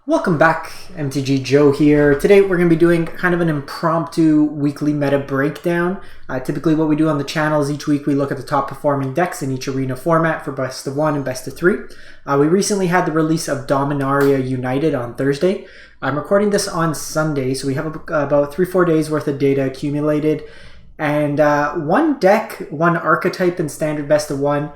Welcome back, MTG Joe here. Today we're going to be doing kind of an impromptu weekly meta breakdown. Typically what we do on the channel is each week we look at the top performing decks in each arena format for best of 1 and best of 3. We recently had the release of Dominaria United on Thursday. I'm recording this on Sunday, so we have about 3-4 days worth of data accumulated. And one deck, one archetype in standard best of 1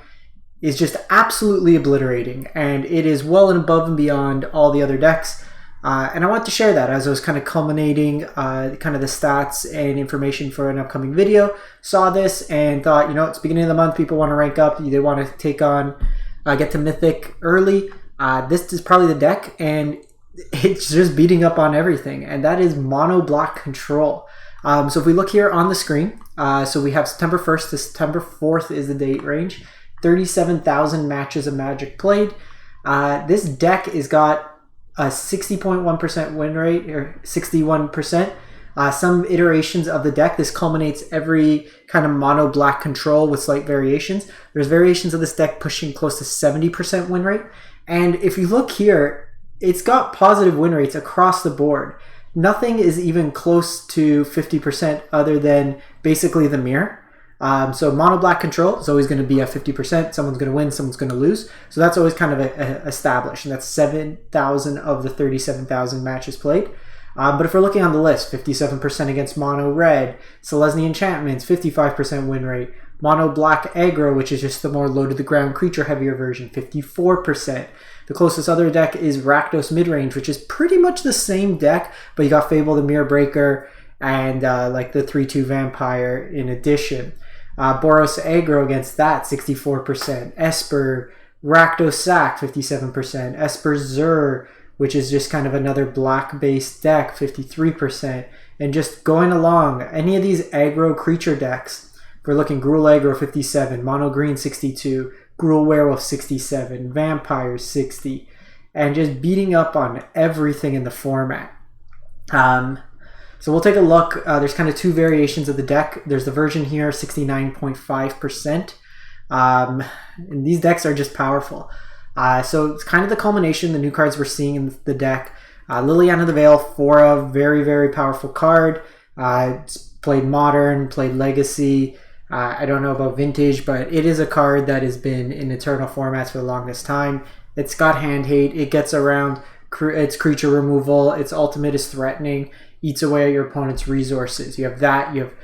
is just absolutely obliterating, and it is well and above and beyond all the other decks. And I want to share that as I was kind of culminating kind of the stats and information for an upcoming video. Saw this and thought, you know, it's beginning of the month, people want to rank up, they want to take on, get to Mythic early. This is probably the deck, and it's just beating up on everything, and that is Mono Black Control. So if we look here on the screen, so we have September 1st to September 4th is the date range. 37,000 matches of Magic played. This deck has got a 60.1% win rate, or 61%. Some iterations of the deck, this culminates every kind of mono black control with slight variations. There's variations of this deck pushing close to 70% win rate. And if you look here, it's got positive win rates across the board. Nothing is even close to 50% other than basically the Mire. So mono black control is always going to be at 50%. Someone's going to win, someone's going to lose. So that's always kind of established. And that's 7,000 of the 37,000 matches played. But if we're looking on the list, 57% against mono red, Celestus enchantments, 55% win rate. Mono black aggro, which is just the more low to the ground creature heavier version, 54%. The closest other deck is Rakdos midrange, which is pretty much the same deck, but you got Fable the Mirror Breaker and like the 3/2 vampire in addition. Boros aggro against that, 64%. Esper, Rakdos Sack, 57%. Esper Zur, which is just kind of another black-based deck, 53%. And just going along, any of these aggro creature decks, if we're looking Gruul aggro, 57. Mono green, 62. Gruul werewolf, 67. Vampires, 60. And just beating up on everything in the format. So we'll take a look. There's kind of two variations of the deck. There's the version here, 69.5%. And these decks are just powerful. So it's kind of the culmination, the new cards we're seeing in the deck. Liliana the Veil, Fora, very, very powerful card. It's played Modern, played Legacy. I don't know about Vintage, but it is a card that has been in Eternal formats for the longest time. It's got hand hate. It gets around its creature removal. Its ultimate is threatening. Eats away at your opponent's resources. You have that. You have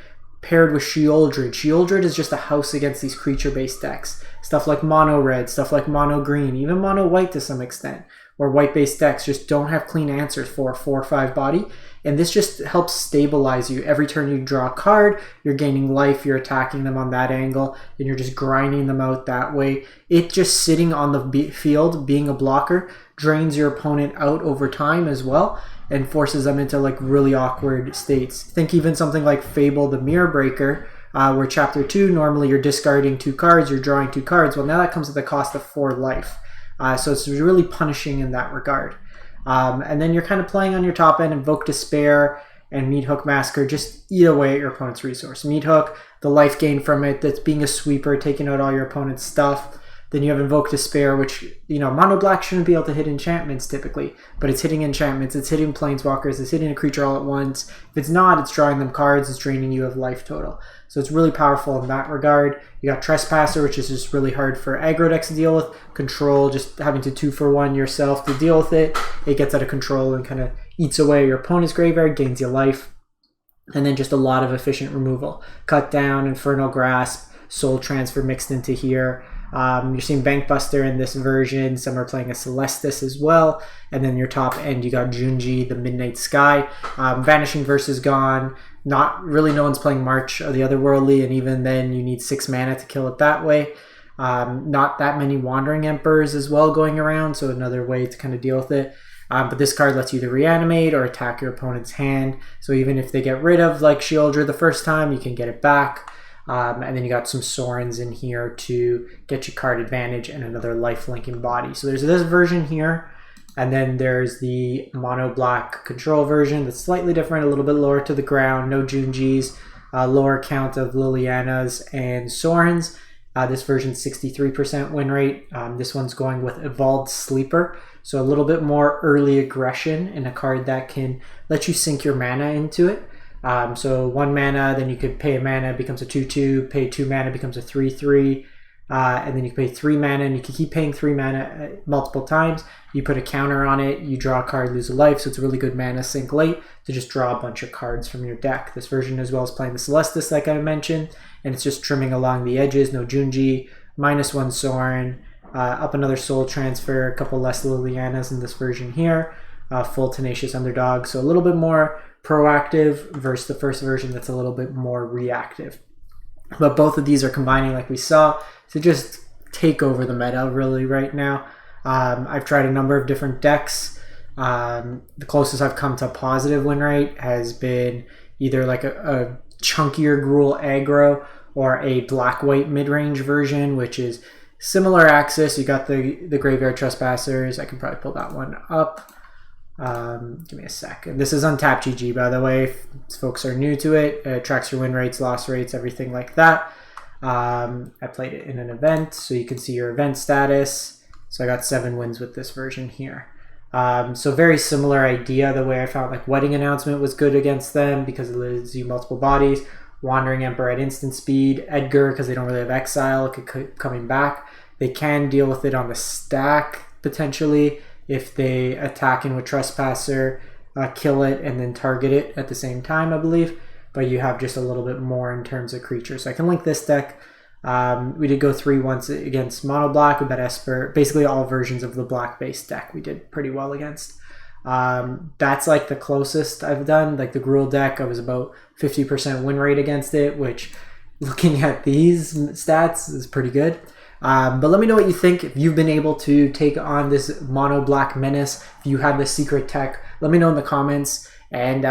paired with Sheoldred. Sheoldred is just a house against these creature-based decks. Stuff like mono red, stuff like mono green, even mono white to some extent, or white-based decks just don't have clean answers for a 4 or 5 body. And this just helps stabilize you. Every turn you draw a card, you're gaining life, you're attacking them on that angle, and you're just grinding them out that way. It just sitting on the field, being a blocker, drains your opponent out over time as well, and forces them into like really awkward states. Think even something like Fable the Mirror Breaker, where Chapter 2, normally you're discarding 2 cards, you're drawing 2 cards. Well, now that comes at the cost of 4 life. So it's really punishing in that regard. And then you're kind of playing on your top end, Invoke Despair and Meathook Massacre, just eat away at your opponent's resource. Meathook, the life gain from it, that's being a sweeper, taking out all your opponent's stuff. Then you have Invoke Despair, which, you know, mono black shouldn't be able to hit enchantments typically, but it's hitting enchantments, it's hitting planeswalkers, it's hitting a creature all at once. If it's not, it's drawing them cards, it's draining you of life total. So it's really powerful in that regard. You got Trespasser, which is just really hard for aggro decks to deal with. Control, just having to 2-for-1 yourself to deal with it. It gets out of control and kind of eats away your opponent's graveyard, gains you life. And then just a lot of efficient removal. Cut down, Infernal Grasp, Soul Transfer mixed into here. You're seeing Bankbuster in this version. Some are playing a Celestus as well. And then your top end, you got Junji, the Midnight Sky. Vanishing Verse is gone. Not really, no one's playing March or the Otherworldly, and even then you need 6 mana to kill it that way. Not that many Wandering Emperors as well going around, so another way to kind of deal with it. But this card lets you either reanimate or attack your opponent's hand. So even if they get rid of like Sheoldred the first time, you can get it back. And then you got some Sorins in here to get you card advantage and another life-linking body. So there's this version here, and then there's the mono black control version that's slightly different, a little bit lower to the ground, no Junjis, lower count of Lilianas and Sorins. This version's 63% win rate. This one's going with Evolved Sleeper. So a little bit more early aggression in a card that can let you sink your mana into it. So 1 mana, then you could pay a mana, becomes a 2/2, pay 2 mana, becomes a 3/3, and then you can pay 3 mana, and you can keep paying 3 mana multiple times. You put a counter on it, you draw a card, lose a life, so it's a really good mana sink late to just draw a bunch of cards from your deck. This version as well as playing the Celestus, like I mentioned, and it's just trimming along the edges, no Junji, -1 Sorin, up another Soul Transfer, a couple less Lilianas in this version here, full Tenacious Underdog, so a little bit more proactive versus the first version that's a little bit more reactive. But both of these are combining, like we saw, to just take over the meta really right now. I've tried a number of different decks. The closest I've come to a positive win rate has been either like a chunkier Gruul aggro or a black-white mid-range version, which is similar axis. You got the Graveyard Trespassers. I can probably pull that one up. Give me a sec. And this is untapped GG, by the way. If folks are new to it, it tracks your win rates, loss rates, everything like that. I played it in an event, so you can see your event status. So I got 7 wins with this version here. So very similar idea. The way I found like Wedding Announcement was good against them because it gives you multiple bodies. Wandering Emperor at instant speed. Edgar, because they don't really have exile, coming back. They can deal with it on the stack potentially if they attack in with Trespasser, kill it, and then target it at the same time, I believe. But you have just a little bit more in terms of creatures. So I can link this deck. We did go 3 once against Mono Black with that Esper. Basically all versions of the black-based deck we did pretty well against. That's like the closest I've done. Like the Gruul deck, I was about 50% win rate against it, which looking at these stats is pretty good. But let me know what you think. If you've been able to take on this mono black menace, if you have the secret tech, let me know in the comments. And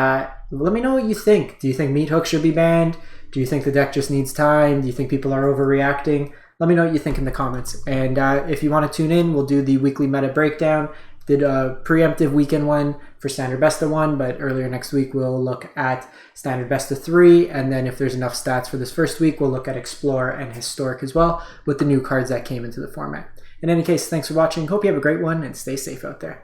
let me know what you think. Do you think Meathook should be banned? Do you think the deck just needs time? Do you think people are overreacting? Let me know what you think in the comments. And if you want to tune in, we'll do the weekly meta breakdown. Did a preemptive weekend one for Standard Best of 1, but earlier next week we'll look at Standard Best of 3, and then if there's enough stats for this first week, we'll look at Explore and Historic as well with the new cards that came into the format. In any case, thanks for watching. Hope you have a great one, and stay safe out there.